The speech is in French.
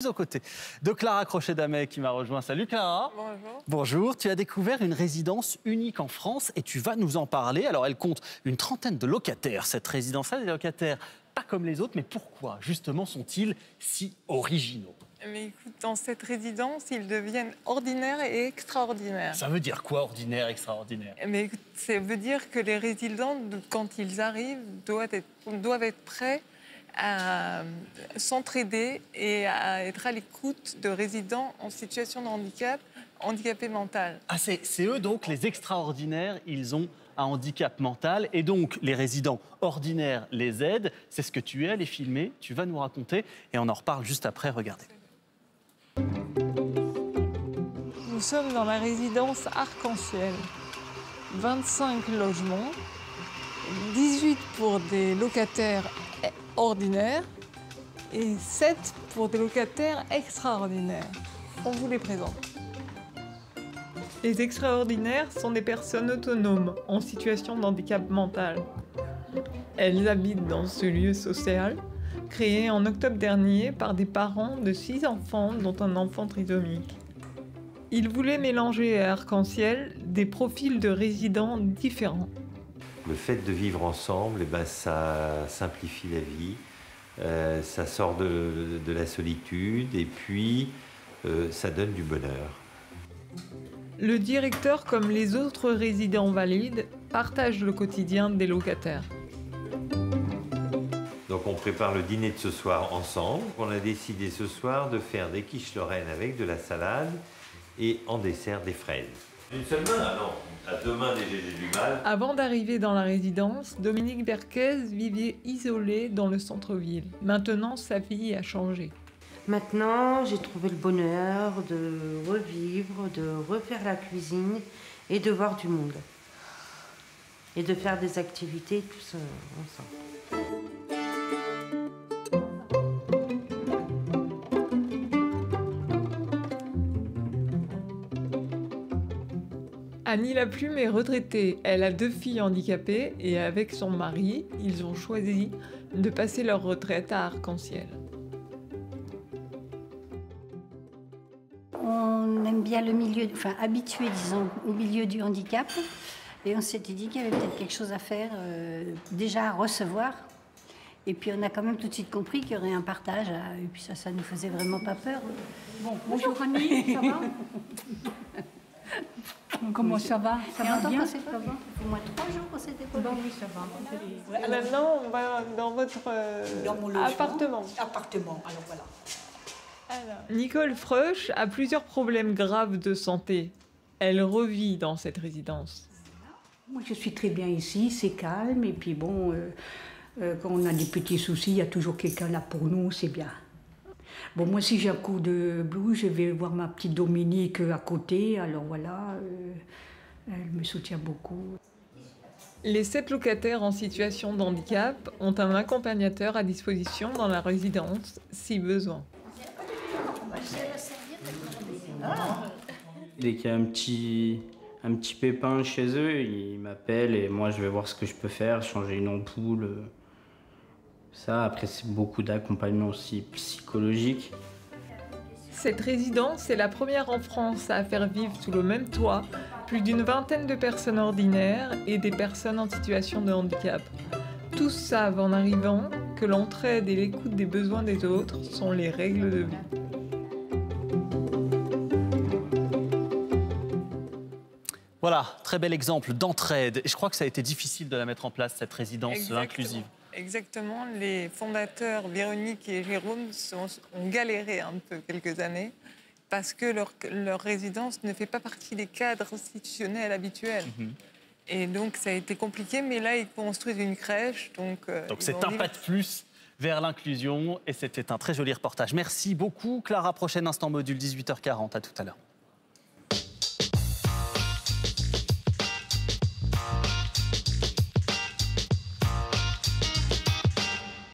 Aux côtés de Clara Crochet-Damet qui m'a rejoint. Salut Clara. Bonjour. Bonjour, tu as découvert une résidence unique en France et tu vas nous en parler. Alors elle compte une trentaine de locataires, cette résidence-là, des locataires pas comme les autres, mais pourquoi justement sont-ils si originaux? Mais écoute, dans cette résidence, ils deviennent ordinaires et extraordinaires. Ça veut dire quoi, ordinaire, extraordinaire? Mais écoute, ça veut dire que les résidents, quand ils arrivent, doivent être prêts à s'entraider et à être à l'écoute de résidents en situation de handicap, handicapé mental. Ah, c'est eux donc, les extraordinaires, ils ont un handicap mental et donc les résidents ordinaires les aident. C'est ce que tu es allé filmer, tu vas nous raconter et on en reparle juste après, regardez. Nous sommes dans la résidence Arc-en-Ciel. 25 logements, 18 pour des locataires ordinaires et 7 pour des locataires extraordinaires. On vous les présente. Les extraordinaires sont des personnes autonomes en situation de handicap mental. Elles habitent dans ce lieu social, créé en octobre dernier par des parents de 6 enfants, dont un enfant trisomique. Ils voulaient mélanger à Arc-en-Ciel des profils de résidents différents. Le fait de vivre ensemble, ça simplifie la vie, ça sort de la solitude et puis ça donne du bonheur. Le directeur, comme les autres résidents valides, partage le quotidien des locataires. Donc on prépare le dîner de ce soir ensemble. On a décidé ce soir de faire des quiches lorraines avec de la salade et en dessert des fraises. Une seule main, non. À deux mains, j'ai du mal. Avant d'arriver dans la résidence, Dominique Berquez vivait isolé dans le centre-ville. Maintenant, sa vie a changé. Maintenant, j'ai trouvé le bonheur de revivre, de refaire la cuisine et de voir du monde. Et de faire des activités tous ensemble. Annie Laplume est retraitée. Elle a 2 filles handicapées et avec son mari, ils ont choisi de passer leur retraite à Arc-en-Ciel. On aime bien le milieu, enfin habitué, disons, au milieu du handicap. Et on s'était dit qu'il y avait peut-être quelque chose à faire, déjà à recevoir. Et puis on a quand même tout de suite compris qu'il y aurait un partage. Et puis ça nous faisait vraiment pas peur. Bon, bonjour Annie, ça va? Comment ça va? Ça va bien? Ça va. Au moins 3 jours qu'on s'était pas. Bon, oui, ça va. Maintenant, on va dans votre Dans mon logement. appartement. Appartement, alors voilà. Nicole Freuch a plusieurs problèmes graves de santé. Elle revit dans cette résidence. Moi, je suis très bien ici, c'est calme. Et puis bon, quand on a des petits soucis, il y a toujours quelqu'un là pour nous, c'est bien. Bon, moi, si j'ai un coup de blues, je vais voir ma petite Dominique à côté. Alors voilà, elle me soutient beaucoup. Les 7 locataires en situation de handicap ont un accompagnateur à disposition dans la résidence, si besoin. Dès qu'il y a un petit pépin chez eux, ils m'appellent et moi je vais voir ce que je peux faire, changer une ampoule. Ça, après c'est beaucoup d'accompagnement aussi psychologique. Cette résidence est la première en France à faire vivre sous le même toit plus d'une vingtaine de personnes ordinaires et des personnes en situation de handicap. Tous savent en arrivant que l'entraide et l'écoute des besoins des autres sont les règles de vie. Voilà, très bel exemple d'entraide. Et je crois que ça a été difficile de la mettre en place, cette résidence inclusive. Exactement. Les fondateurs, Véronique et Jérôme, ont galéré un peu quelques années parce que leur résidence ne fait pas partie des cadres institutionnels habituels. Et donc, ça a été compliqué, mais là, ils construisent une crèche. Donc c'est un pas de plus vers l'inclusion et c'était un très joli reportage. Merci beaucoup, Clara. Prochain instant module, 18h40. À tout à l'heure.